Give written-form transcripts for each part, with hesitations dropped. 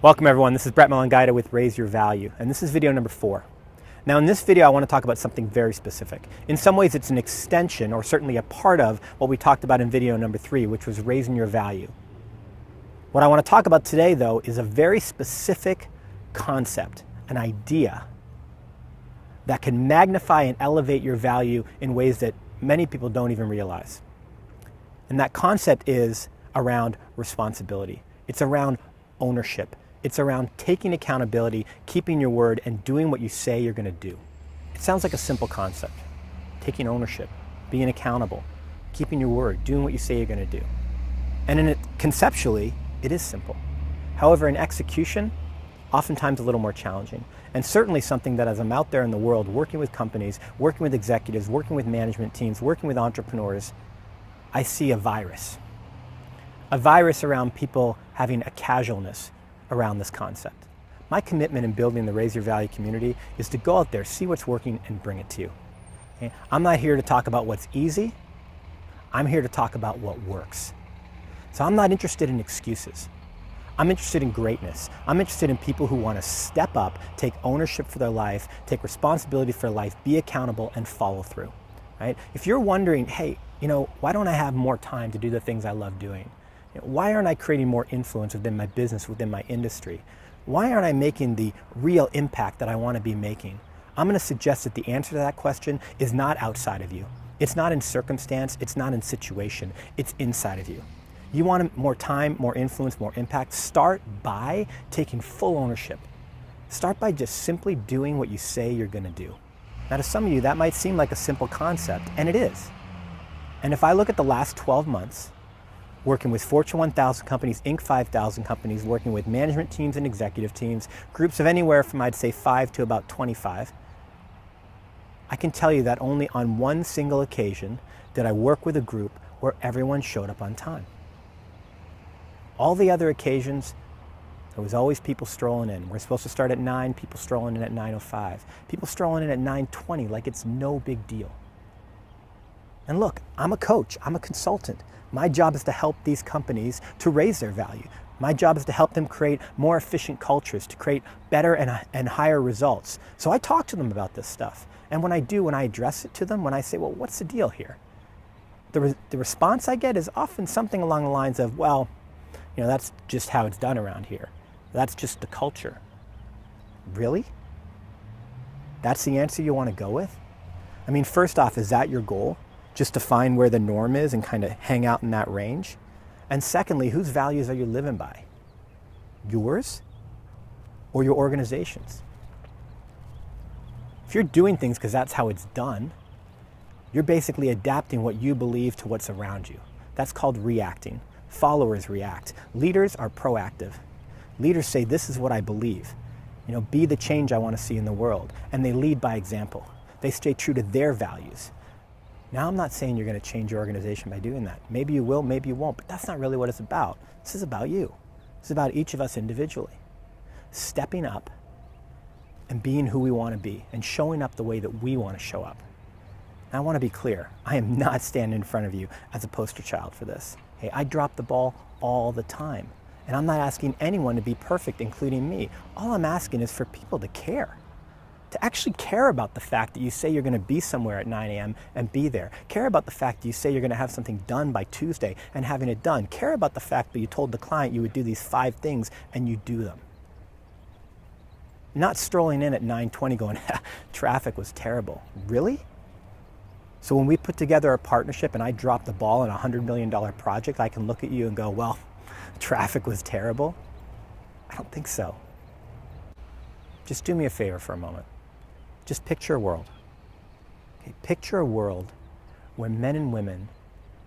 Welcome everyone, this is Milan Gajda with Raise Your Value, and this is video number 4. Now in this video I want to talk about something very specific. In some ways it's an extension, or certainly a part of, what we talked about in video number 3, which was raising your value. What I want to talk about today though is a very specific concept, an idea that can magnify and elevate your value in ways that many people don't even realize. And that concept is around responsibility. It's around ownership. It's around taking accountability, keeping your word, and doing what you say you're going to do. It sounds like a simple concept. Taking ownership, being accountable, keeping your word, doing what you say you're going to do. And conceptually, it is simple. However, in execution, oftentimes a little more challenging. And certainly something that as I'm out there in the world, working with companies, working with executives, working with management teams, working with entrepreneurs, I see a virus. A virus around people having a casualness around this concept. My commitment in building the Raise Your Value community is to go out there, see what's working, and bring it to you. Okay? I'm not here to talk about what's easy. I'm here to talk about what works. So I'm not interested in excuses. I'm interested in greatness. I'm interested in people who want to step up, take ownership for their life, take responsibility for their life, be accountable, and follow through. Right? If you're wondering, hey, why don't I have more time to do the things I love doing? Why aren't I creating more influence within my business, within my industry? Why aren't I making the real impact that I want to be making? I'm going to suggest that the answer to that question is not outside of you. It's not in circumstance, it's not in situation, it's inside of you. You want more time, more influence, more impact? Start by taking full ownership. Start by just simply doing what you say you're going to do. Now to some of you that might seem like a simple concept, and it is. And if I look at the last 12 months, working with Fortune 1000 companies, Inc. 5000 companies, working with management teams and executive teams, groups of anywhere from I'd say 5 to about 25, I can tell you that only on one single occasion did I work with a group where everyone showed up on time. All the other occasions, there was always people strolling in. We're supposed to start at 9, people strolling in at 9:05. People strolling in at 9:20 like it's no big deal. And look, I'm a coach, I'm a consultant. My job is to help these companies to raise their value. My job is to help them create more efficient cultures, to create better and higher results. So I talk to them about this stuff. And when I address it to them, when I say, well, what's the deal here? The response I get is often something along the lines of, well, that's just how it's done around here. That's just the culture. Really? That's the answer you want to go with? I mean, first off, is that your goal? Just to find where the norm is and kind of hang out in that range? And secondly, whose values are you living by? Yours or your organization's? If you're doing things because that's how it's done, you're basically adapting what you believe to what's around you. That's called reacting. Followers react. Leaders are proactive. Leaders say, this is what I believe. Be the change I want to see in the world. And they lead by example. They stay true to their values. Now, I'm not saying you're going to change your organization by doing that. Maybe you will, maybe you won't, but that's not really what it's about. This is about you. This is about each of us individually. Stepping up and being who we want to be and showing up the way that we want to show up. Now, I want to be clear. I am not standing in front of you as a poster child for this. Hey, I drop the ball all the time. And I'm not asking anyone to be perfect, including me. All I'm asking is for people to care. To actually care about the fact that you say you're going to be somewhere at 9 a.m. and be there. Care about the fact that you say you're going to have something done by Tuesday and having it done. Care about the fact that you told the client you would do these 5 things and you do them. Not strolling in at 9:20 going, traffic was terrible. Really? So when we put together a partnership and I drop the ball on a $100 million project, I can look at you and go, well, traffic was terrible? I don't think so. Just do me a favor for a moment. Just picture a world. Okay, picture a world where men and women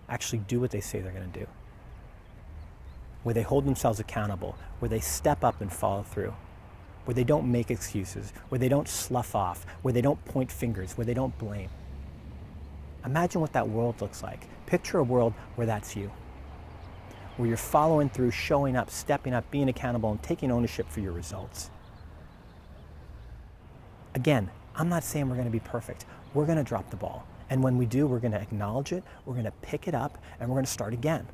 actually do what they say they're going to do. Where they hold themselves accountable, where they step up and follow through, where they don't make excuses, where they don't slough off, where they don't point fingers, where they don't blame. Imagine what that world looks like. Picture a world where that's you. Where you're following through, showing up, stepping up, being accountable, and taking ownership for your results. Again, I'm not saying we're going to be perfect. We're going to drop the ball. And when we do, we're going to acknowledge it, we're going to pick it up, and we're going to start again.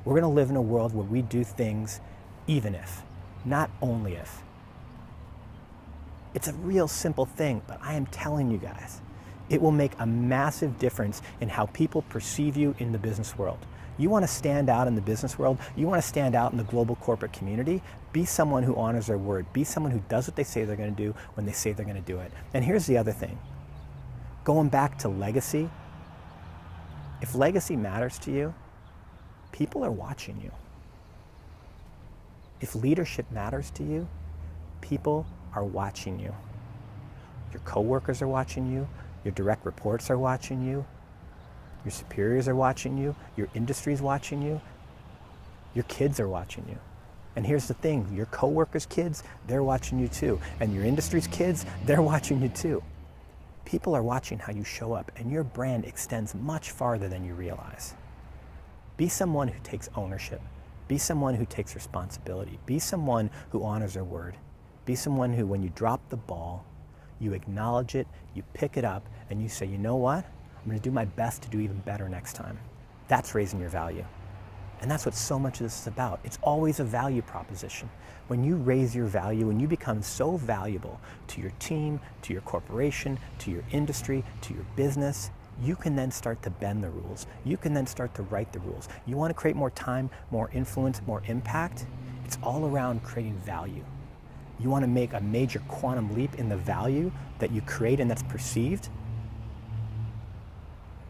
We're going to live in a world where we do things even if, not only if. It's a real simple thing, but I am telling you guys, it will make a massive difference in how people perceive you in the business world. You want to stand out in the business world, you want to stand out in the global corporate community, be someone who honors their word, be someone who does what they say they're going to do when they say they're going to do it. And here's the other thing. Going back to legacy, if legacy matters to you, people are watching you. If leadership matters to you, people are watching you. Your coworkers are watching you, your direct reports are watching you, your superiors are watching you, your industry is watching you, your kids are watching you. And here's the thing, your coworkers' kids, they're watching you too. And your industry's kids, they're watching you too. People are watching how you show up, and your brand extends much farther than you realize. Be someone who takes ownership. Be someone who takes responsibility. Be someone who honors their word. Be someone who, when you drop the ball, you acknowledge it, you pick it up, and you say, you know what? I'm going to do my best to do even better next time. That's raising your value. And that's what so much of this is about. It's always a value proposition. When you raise your value, when you become so valuable to your team, to your corporation, to your industry, to your business, you can then start to bend the rules. You can then start to write the rules. You want to create more time, more influence, more impact? It's all around creating value. You want to make a major quantum leap in the value that you create and that's perceived?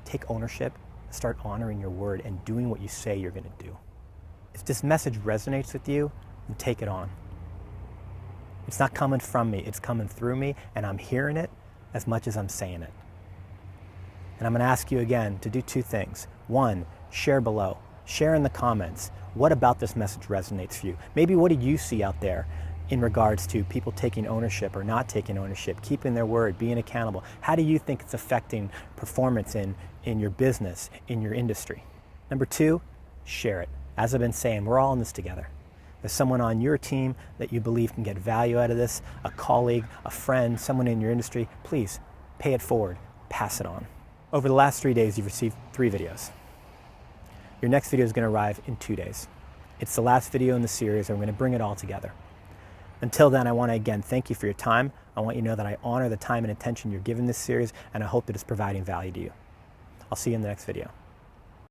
Take ownership, start honoring your word and doing what you say you're going to do. If this message resonates with you, then take it on. It's not coming from me, it's coming through me, and I'm hearing it as much as I'm saying it. And I'm going to ask you again to do two things. One, share below. Share in the comments. What about this message resonates for you? Maybe what do you see out there in regards to people taking ownership or not taking ownership, keeping their word, being accountable? How do you think it's affecting performance in your business, in your industry? Number two, share it. As I've been saying, we're all in this together. There's someone on your team that you believe can get value out of this, a colleague, a friend, someone in your industry. Please pay it forward, pass it on. Over the last 3 days, you've received 3 videos. Your next video is going to arrive in 2 days. It's the last video in the series, and we're going to bring it all together. Until then, I want to again thank you for your time. I want you to know that I honor the time and attention you're giving this series, and I hope that it's providing value to you. I'll see you in the next video.